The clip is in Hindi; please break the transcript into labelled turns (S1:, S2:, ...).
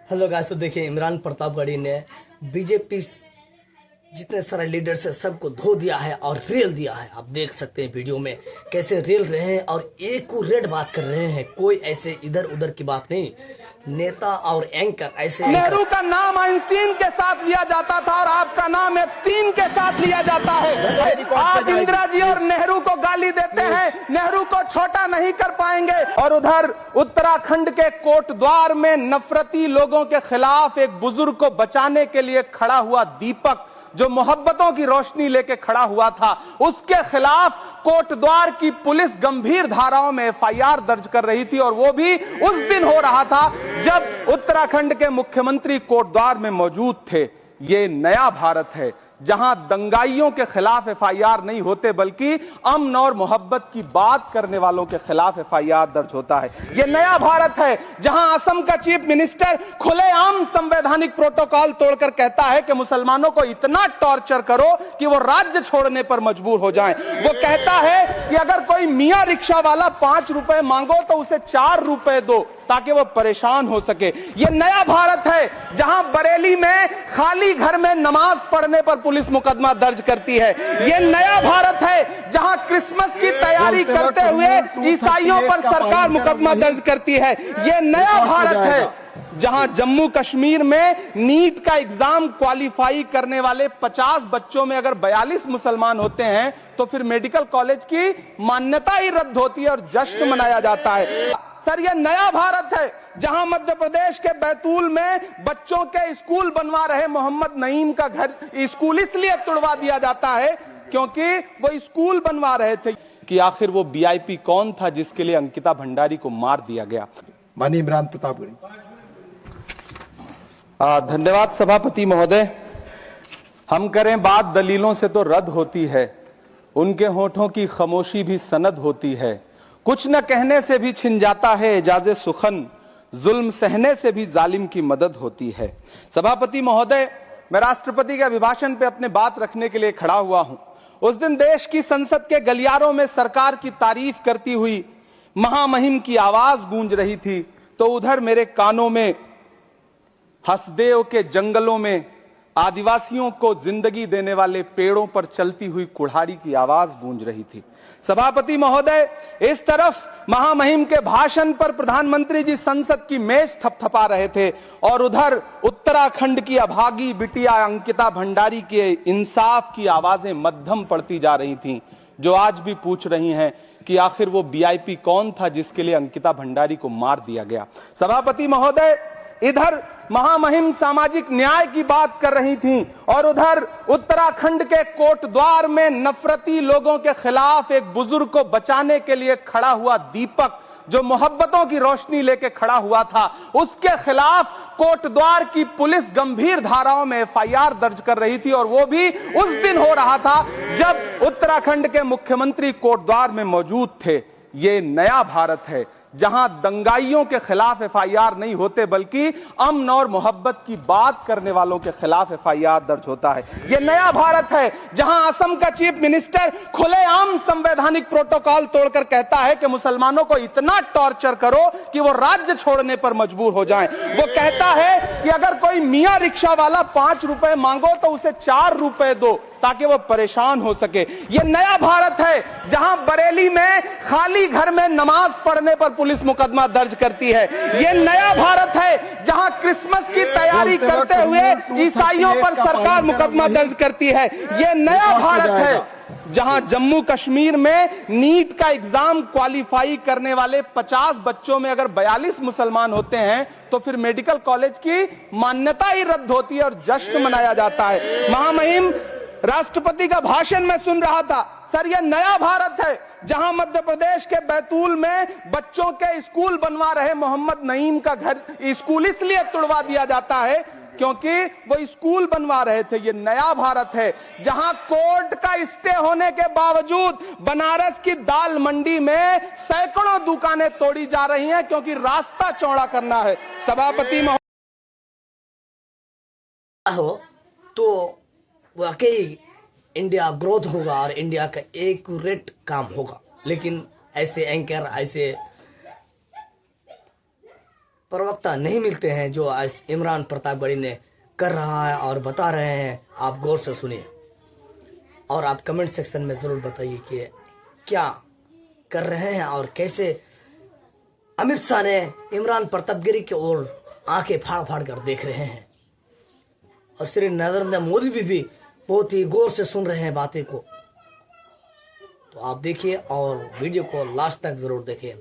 S1: हेलो गाइस, तो देखिए इमरान प्रतापगढ़ी ने बीजेपी जितने सारे लीडर्स है सबको धो दिया है और रेल दिया है। आप देख सकते हैं वीडियो में कैसे रेल रहे हैं और एक रेड बात कर रहे हैं। कोई ऐसे इधर उधर की बात नहीं। नेता और एंकर ऐसे
S2: नेहरू का नाम आइंस्टीन के साथ लिया जाता था और आपका नाम एप्स्टीन के साथ लिया जाता है। आज इंदिरा जी और नेहरू को गाली देते हैं, नेहरू को छोटा नहीं कर पाएंगे। और उधर उत्तराखंड के कोटद्वार में नफरती लोगों के खिलाफ एक बुजुर्ग को बचाने के लिए खड़ा हुआ दीपक, जो मोहब्बतों की रोशनी लेके खड़ा हुआ था, उसके खिलाफ कोटद्वार की पुलिस गंभीर धाराओं में एफआईआर दर्ज कर रही थी। और वो भी उस दिन हो रहा था जब उत्तराखंड के मुख्यमंत्री कोटद्वार में मौजूद थे। ये नया भारत है जहां दंगाइयों के खिलाफ एफआईआर नहीं होते बल्कि अमन और मोहब्बत की बात करने वालों के खिलाफ एफआईआर दर्ज होता है। यह नया भारत है जहां असम का चीफ मिनिस्टर खुलेआम संवैधानिक प्रोटोकॉल तोड़कर कहता है कि मुसलमानों को इतना टॉर्चर करो कि वो राज्य छोड़ने पर मजबूर हो जाएं। वो कहता है कि अगर कोई मियां रिक्शा वाला 5 रुपए मांगो तो उसे 4 रुपए दो ताकि वो परेशान हो सके। यह नया भारत है जहां बरेली में खाली घर में नमाज पढ़ने पर पुलिस मुकदमा दर्ज करती है। यह नया भारत है जहां क्रिसमस की तैयारी करते हुए ईसाइयों पर सरकार मुकदमा दर्ज करती है। यह नया भारत है जहां जम्मू कश्मीर में नीट का एग्जाम क्वालिफाई करने वाले 50 बच्चों में अगर 42 मुसलमान होते हैं तो फिर मेडिकल कॉलेज की मान्यता ही रद्द होती है और जश्न मनाया जाता है। सर, यह नया भारत है जहां मध्य प्रदेश के बैतूल में बच्चों के स्कूल बनवा रहे मोहम्मद नईम का घर स्कूल इसलिए तुड़वा दिया जाता है क्योंकि वो स्कूल बनवा रहे थे। कि आखिर वो वीआईपी कौन था जिसके लिए अंकिता भंडारी को मार दिया गया?
S3: माननीय इमरान प्रतापगढ़ी।
S2: धन्यवाद सभापति महोदय। हम करें बात दलीलों से तो रद्द होती है, उनके होठों की खामोशी भी सनद होती है। कुछ न कहने से भी छिन जाता है एजाज़े सुखन, जुल्म सहने से भी जालिम की मदद होती है। सभापति महोदय, मैं राष्ट्रपति के अभिभाषण पे अपने बात रखने के लिए खड़ा हुआ हूं। उस दिन देश की संसद के गलियारों में सरकार की तारीफ करती हुई महामहिम की आवाज गूंज रही थी, तो उधर मेरे कानों में हसदेव के जंगलों में आदिवासियों को जिंदगी देने वाले पेड़ों पर चलती हुई कुल्हाड़ी की आवाज गूंज रही थी। सभापति महोदय, इस तरफ महामहिम के भाषण पर प्रधानमंत्री जी संसद की मेज थपथपा रहे थे और उधर उत्तराखंड की अभागी बिटिया अंकिता भंडारी के इंसाफ की आवाजें मध्यम पड़ती जा रही थीं, जो आज भी पूछ रही हैं कि आखिर वो वीआईपी कौन था जिसके लिए अंकिता भंडारी को मार दिया गया। सभापति महोदय, इधर महामहिम सामाजिक न्याय की बात कर रही थीं और उधर उत्तराखंड के कोटद्वार में नफरती लोगों के खिलाफ एक बुजुर्ग को बचाने के लिए खड़ा हुआ दीपक, जो मोहब्बतों की रोशनी लेके खड़ा हुआ था, उसके खिलाफ कोटद्वार की पुलिस गंभीर धाराओं में एफआईआर दर्ज कर रही थी। और वो भी उस दिन हो रहा था जब उत्तराखंड के मुख्यमंत्री कोटद्वार में मौजूद थे। ये नया भारत है जहां दंगाइयों के खिलाफ एफआईआर नहीं होते बल्कि अमन और मोहब्बत की बात करने वालों के खिलाफ एफआईआर दर्ज होता है। यह नया भारत है जहां असम का चीफ मिनिस्टर खुलेआम संवैधानिक प्रोटोकॉल तोड़कर कहता है कि मुसलमानों को इतना टॉर्चर करो कि वो राज्य छोड़ने पर मजबूर हो जाएं। वो कहता है कि अगर कोई मियां रिक्शा वाला 5 रुपए मांगो तो उसे 4 रुपए दो ताकि वो परेशान हो सके। यह नया भारत है जहां बरेली में खाली घर में नमाज पढ़ने पर पुलिस मुकदमा दर्ज करती है। यह नया भारत है जहां क्रिसमस की तैयारी करते हुए ईसाइयों पर सरकार मुकदमा दर्ज करती है। यह नया भारत है जहां जम्मू कश्मीर में नीट का एग्जाम क्वालिफाई करने वाले 50 बच्चों में अगर 42 मुसलमान होते हैं तो फिर मेडिकल कॉलेज की मान्यता ही रद्द होती है और जश्न मनाया जाता है। महामहिम राष्ट्रपति का भाषण में सुन रहा था। सर, यह नया भारत है जहां मध्य प्रदेश के बैतूल में बच्चों के स्कूल बनवा रहे मोहम्मद नईम का घर स्कूल इसलिए तुड़वा दिया जाता है क्योंकि वो स्कूल बनवा रहे थे। यह नया भारत है जहां कोर्ट का स्टे होने के बावजूद बनारस की दाल मंडी में सैकड़ों दुकानें तोड़ी जा रही हैं क्योंकि रास्ता चौड़ा करना है। सभापति
S1: तो वाकई इंडिया ग्रोथ होगा और इंडिया का एक्यूरेट काम होगा। लेकिन ऐसे एंकर, ऐसे प्रवक्ता नहीं मिलते हैं जो आज इमरान प्रतापगढ़ी ने कर रहा है और बता रहे हैं। आप गौर से सुनिए और आप कमेंट सेक्शन में ज़रूर बताइए कि क्या कर रहे हैं और कैसे अमित शाह ने इमरान प्रतापगढ़ी की ओर आंखें फाड़ फाड़ कर देख रहे हैं और श्री नरेंद्र मोदी भी बहुत ही गौर से सुन रहे हैं बातें को। तो आप देखिए और वीडियो को लास्ट तक ज़रूर देखिए।